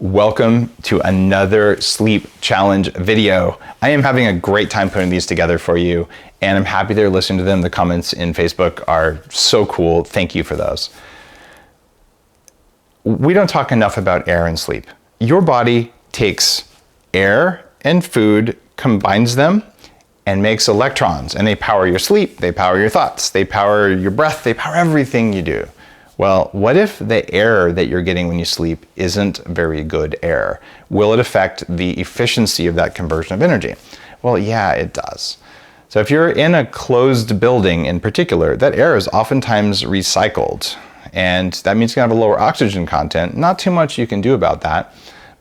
Welcome to another sleep challenge video. I am having a great time putting these together for you, and I'm happy they're listening to them. The comments in Facebook are so cool. Thank you for those. We don't talk enough about air and sleep. Your body takes air and food, combines them, and makes electrons, and they power your sleep, they power your thoughts, they power your breath, they power everything you do. Well, what if the air that you're getting when you sleep isn't very good air? Will it affect the efficiency of that conversion of energy? Well, yeah, it does. So if you're in a closed building in particular, that air is oftentimes recycled, and that means you're gonna have a lower oxygen content. Not too much you can do about that,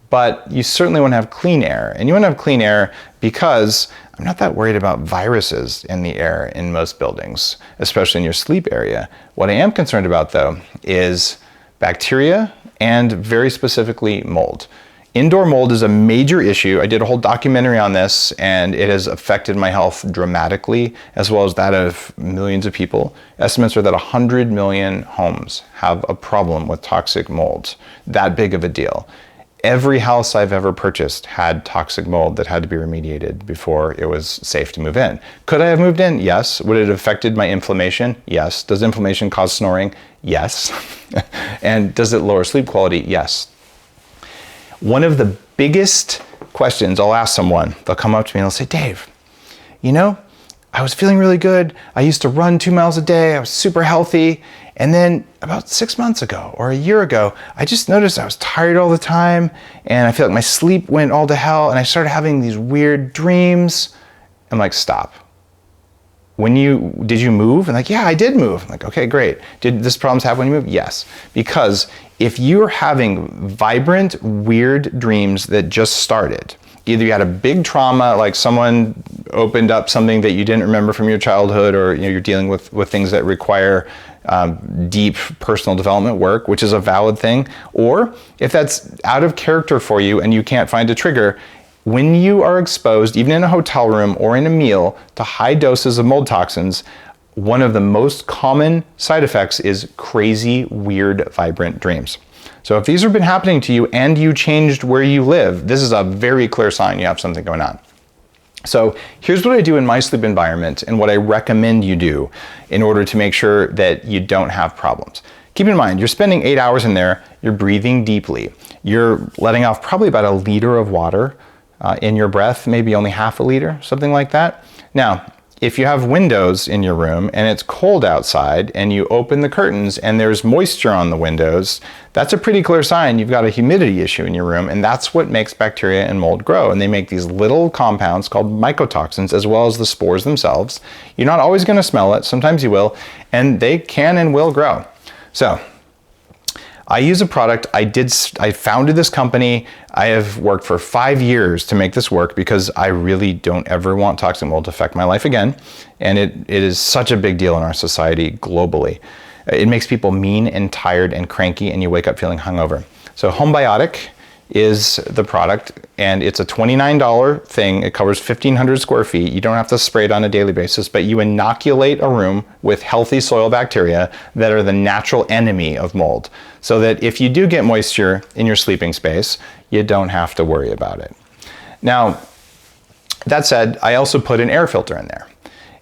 but you certainly want to have clean air. And you want to have clean air because I'm not that worried about viruses in the air in most buildings, especially in your sleep area. What I am concerned about, though, is bacteria and very specifically mold. Indoor mold is a major issue. I did a whole documentary on this, and it has affected my health dramatically, as well as that of millions of people. Estimates are that 100 million homes have a problem with toxic mold. That big of a deal. Every house I've ever purchased had toxic mold that had to be remediated before it was safe to move in. Could I have moved in? Yes. Would it have affected my inflammation? Yes. Does inflammation cause snoring? Yes. And does it lower sleep quality? Yes. One of the biggest questions I'll ask someone, they'll come up to me and they'll say, Dave, you know, I was feeling really good. I used to run 2 miles a day. I was super healthy. And then about 6 months ago or a year ago, I just noticed I was tired all the time, and I feel like my sleep went all to hell, and I started having these weird dreams. I'm like, stop. Did you move? And like, yeah, I did move. I'm like, okay, great. Did this problems happen when you moved? Yes. Because if you're having vibrant, weird dreams that just started, either you had a big trauma, like someone opened up something that you didn't remember from your childhood, or you're dealing with things that require deep personal development work, which is a valid thing, or if that's out of character for you and you can't find a trigger, when you are exposed, even in a hotel room or in a meal, to high doses of mold toxins, one of the most common side effects is crazy, weird, vibrant dreams. So if these have been happening to you and you changed where you live, this is a very clear sign you have something going on. So here's what I do in my sleep environment and what I recommend you do in order to make sure that you don't have problems. Keep in mind, you're spending 8 hours in there, you're breathing deeply. You're letting off probably about 1 liter of water in your breath, maybe only half a liter, something like that. Now, if you have windows in your room and it's cold outside and you open the curtains and there's moisture on the windows, that's a pretty clear sign you've got a humidity issue in your room, and that's what makes bacteria and mold grow. And they make these little compounds called mycotoxins, as well as the spores themselves. You're not always going to smell it, sometimes you will, and they can and will grow. So I use a product. I founded this company. I have worked for 5 years to make this work because I really don't ever want toxic mold to affect my life again. And it is such a big deal in our society globally. It makes people mean and tired and cranky, and you wake up feeling hungover. So Homebiotic is the product, and it's a $29 thing. It covers 1,500 square feet. You don't have to spray it on a daily basis, but you inoculate a room with healthy soil bacteria that are the natural enemy of mold, so that if you do get moisture in your sleeping space, you don't have to worry about it. Now, that said, I also put an air filter in there.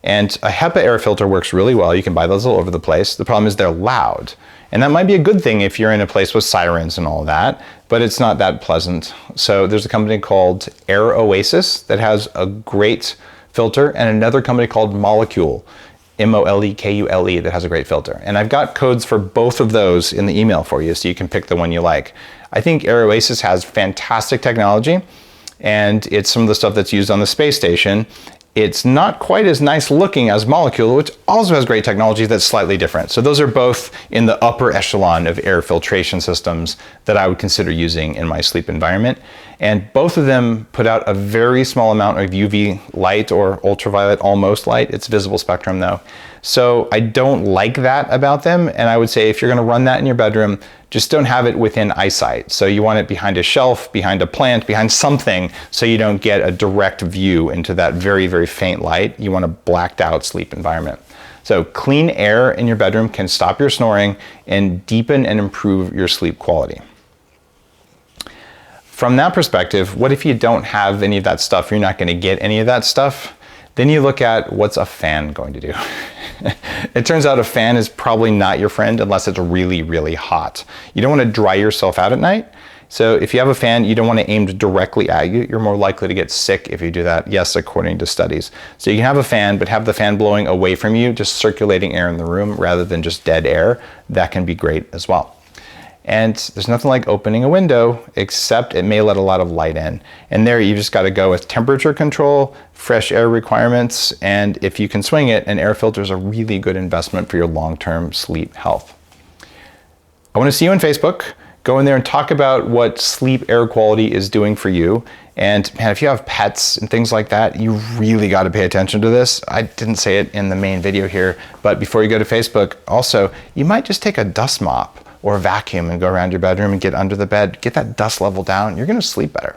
And a HEPA air filter works really well. You can buy those all over the place. The problem is they're loud. And that might be a good thing if you're in a place with sirens and all that, but it's not that pleasant. So there's a company called Air Oasis that has a great filter, and another company called Molecule, Molekule, that has a great filter. And I've got codes for both of those in the email for you, so you can pick the one you like. I think Air Oasis has fantastic technology, and it's some of the stuff that's used on the space station. It's not quite as nice looking as Molecule, which also has great technology that's slightly different. So those are both in the upper echelon of air filtration systems that I would consider using in my sleep environment. And both of them put out a very small amount of UV light, or ultraviolet almost light. It's visible spectrum though. So I don't like that about them. And I would say if you're gonna run that in your bedroom, just don't have it within eyesight. So you want it behind a shelf, behind a plant, behind something, so you don't get a direct view into that very, very faint light. You want a blacked out sleep environment. So clean air in your bedroom can stop your snoring and deepen and improve your sleep quality. From that perspective, what if you don't have any of that stuff? You're not going to get any of that stuff. Then you look at what's a fan going to do. It turns out a fan is probably not your friend unless it's really, really hot. You don't want to dry yourself out at night. So if you have a fan, you don't want to aim directly at you. You're more likely to get sick if you do that. Yes, according to studies. So you can have a fan, but have the fan blowing away from you, just circulating air in the room rather than just dead air. That can be great as well. And there's nothing like opening a window, except it may let a lot of light in. And there you just got to go with temperature control, fresh air requirements, and if you can swing it, an air filter is a really good investment for your long-term sleep health. I want to see you on Facebook. Go in there and talk about what sleep air quality is doing for you. And man, if you have pets and things like that, you really got to pay attention to this. I didn't say it in the main video here, but before you go to Facebook, also, you might just take a dust mop or a vacuum and go around your bedroom and get under the bed, get that dust level down. You're going to sleep better.